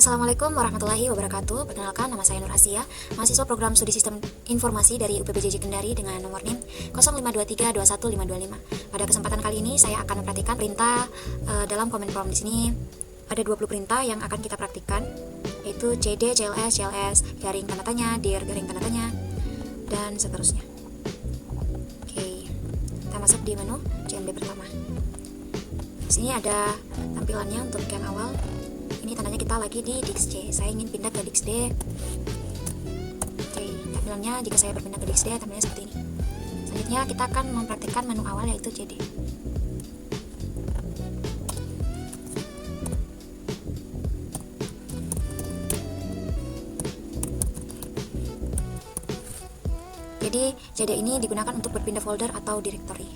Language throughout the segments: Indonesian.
Assalamualaikum warahmatullahi wabarakatuh. Perkenalkan, nama saya Nur Asia, mahasiswa program Studi Sistem Informasi dari UPBJJ Kendari dengan nomor NIM 052321525. Pada kesempatan kali ini saya akan mempraktikkan perintah dalam comment prompt. Di sini ada 20 perintah yang akan kita praktikkan, yaitu CD, CLS, CLS, garing tanda tanya, dir, garing tanda tanya, dan seterusnya. Oke, kita masuk di menu CMD pertama. Di sini ada tampilannya untuk yang awal. Ini tandanya kita lagi di DixD. Saya ingin pindah ke DixD. Oke, tampilannya jika saya berpindah ke DixD, tampilannya seperti ini. Selanjutnya kita akan mempraktikkan menu awal, yaitu CD. Jadi CD ini digunakan untuk berpindah folder atau directory.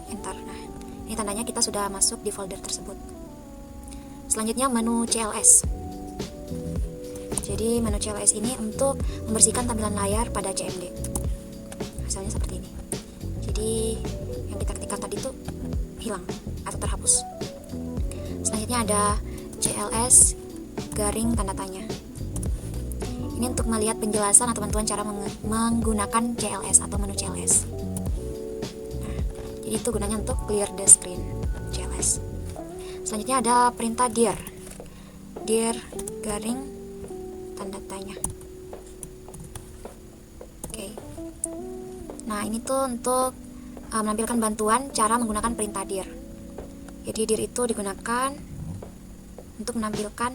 Enter. Nah, ini tandanya kita sudah masuk di folder tersebut. Selanjutnya menu CLS. Jadi menu CLS ini untuk membersihkan tampilan layar pada CMD. Hasilnya seperti ini. Jadi yang kita ketikkan tadi itu hilang atau terhapus. Selanjutnya ada CLS garing tanda tanya. Ini untuk melihat penjelasan atau bantuan cara menggunakan CLS atau menu CLS. Nah, jadi itu gunanya untuk clear the screen CLS. Selanjutnya ada perintah dir garing tanda tanya. Oke. Nah, ini tuh untuk menampilkan bantuan cara menggunakan perintah dir. Jadi dir itu digunakan untuk menampilkan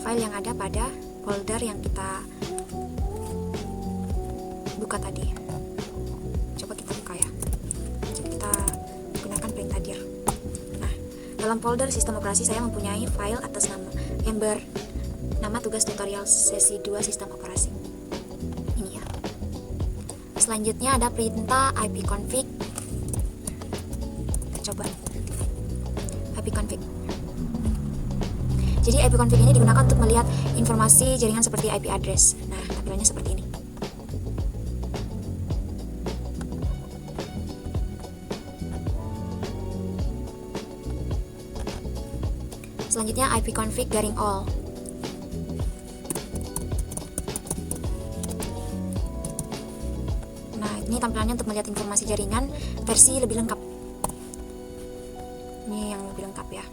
file yang ada pada folder yang kita buka tadi. Coba kita buka ya. Jadi kita gunakan perintah dir. Dalam folder sistem operasi saya mempunyai file atas nama yang bernama tugas tutorial sesi 2 sistem operasi. Ini ya. Selanjutnya ada perintah ipconfig. Kita coba. ipconfig. Jadi ipconfig ini digunakan untuk melihat informasi jaringan seperti IP address. Nah, tampilannya seperti ini. Selanjutnya ipconfig garing all. Nah, ini tampilannya untuk melihat informasi jaringan versi lebih lengkap. Ini yang lebih lengkap ya.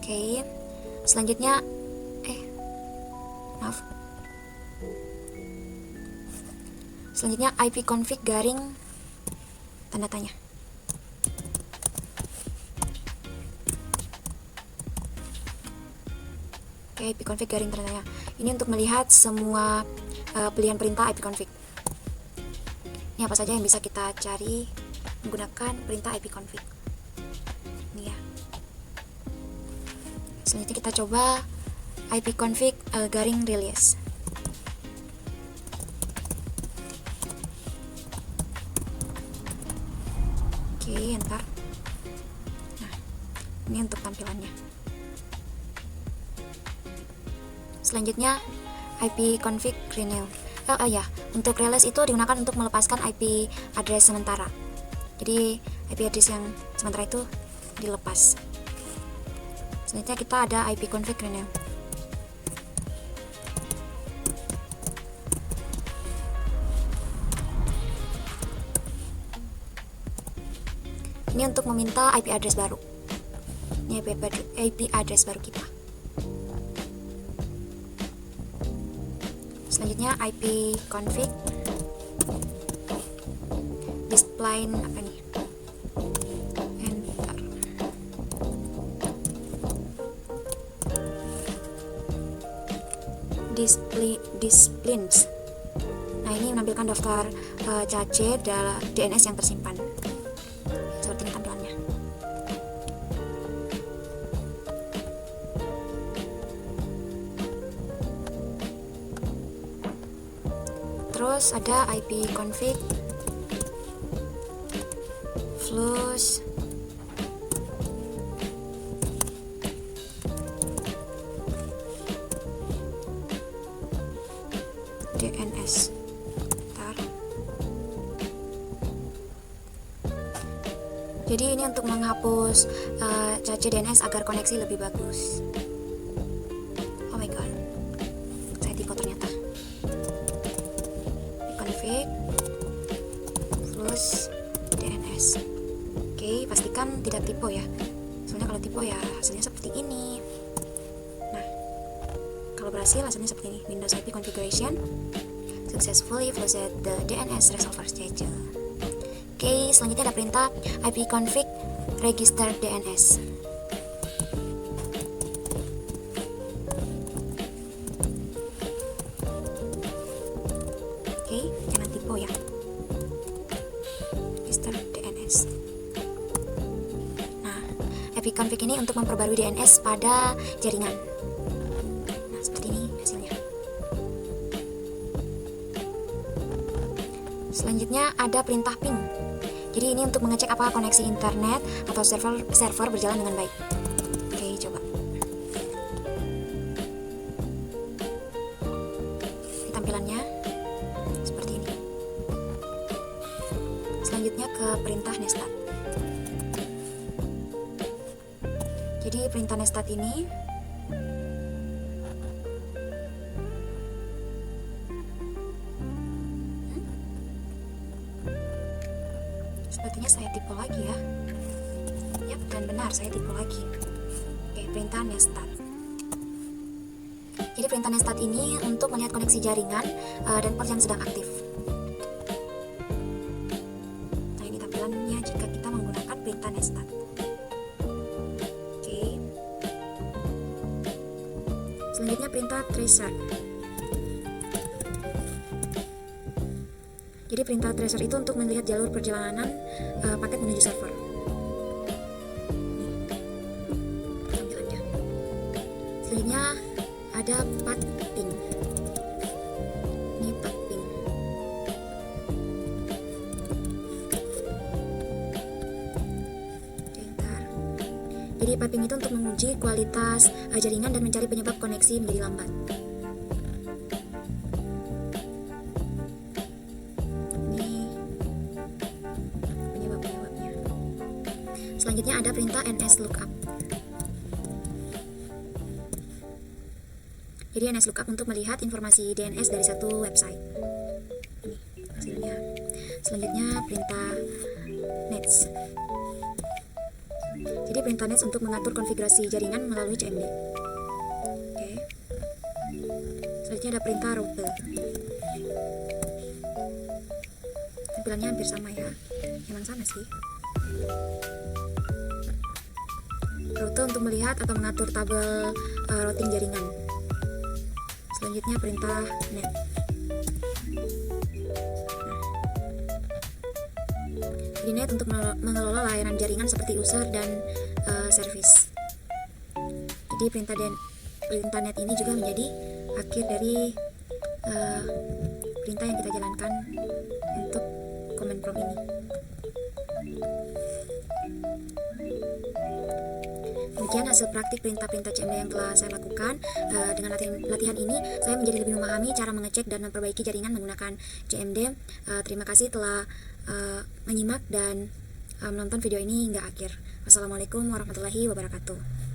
Oke. Selanjutnya Selanjutnya ipconfig garing tanda tanya. Oke, ipconfig garing tanda tanya. Ini untuk melihat semua pilihan perintah ipconfig. Ini apa saja yang bisa kita cari menggunakan perintah ipconfig. Ini ya. Selanjutnya kita coba ipconfig garing release. Oke, enter. Nah, ini untuk tampilannya. Selanjutnya ipconfig renew. Untuk release itu digunakan untuk melepaskan IP address sementara. Jadi IP address yang sementara itu dilepas. Selanjutnya kita ada ipconfig renew. Ini untuk meminta IP address baru. Ini IP address baru kita. Selanjutnya ipconfig display apa nih? Enter. Displays. Nah, ini menampilkan daftar cache DNS yang tersimpan. Seperti ini tampilannya. Terus ada ipconfig flush DNS. Jadi ini untuk menghapus cache DNS agar koneksi lebih bagus. Oh my god, saya typo ternyata. Config plus DNS. Oke, pastikan tidak typo ya. Soalnya kalau typo ya hasilnya seperti ini. Nah, kalau berhasil hasilnya seperti ini. Windows IP configuration successfully flushed the DNS resolver cache. Oke, selanjutnya ada perintah ipconfig register DNS. Oke, jangan typo ya. Register DNS. Nah, ipconfig ini untuk memperbarui DNS pada jaringan. Nah, seperti ini hasilnya. Selanjutnya ada perintah ping. Jadi ini untuk mengecek apakah koneksi internet atau server berjalan dengan baik. Oke, coba. Ini tampilannya seperti ini. Selanjutnya ke perintah nestat. Jadi perintah nestat ini sepertinya saya typo lagi ya. Yap, dan benar saya typo lagi. Oke, perintah nestat. Jadi perintah nestat ini untuk melihat koneksi jaringan dan port yang sedang aktif. Nah, ini tampilannya jika kita menggunakan perintah nestat. Oke. Selanjutnya perintah tracer. Jadi perintah tracer itu untuk melihat jalur perjalanan paket menuju server. Tampilannya. Selanjutnya ada path ping. Ini path ping. Bentar. Jadi path ping itu untuk menguji kualitas jaringan dan mencari penyebab koneksi menjadi lambat. Selanjutnya ada perintah nslookup. Jadi nslookup untuk melihat informasi DNS dari satu website. Ini hasilnya. Selanjutnya perintah nets. Jadi perintah nets untuk mengatur konfigurasi jaringan melalui CMD. Oke. Selanjutnya ada perintah route. Tampilannya hampir sama ya. Emang sama sih. Route untuk melihat atau mengatur tabel routing jaringan. Selanjutnya perintah net. Jadi net untuk mengelola layanan jaringan seperti user dan service. Jadi perintah net ini juga menjadi akhir dari perintah yang kita jalankan untuk command prompt ini. Demikian hasil praktik perintah-perintah CMD yang telah saya lakukan. Dengan latihan ini, saya menjadi lebih memahami cara mengecek dan memperbaiki jaringan menggunakan CMD. Terima kasih telah menyimak dan menonton video ini hingga akhir. Wassalamualaikum warahmatullahi wabarakatuh.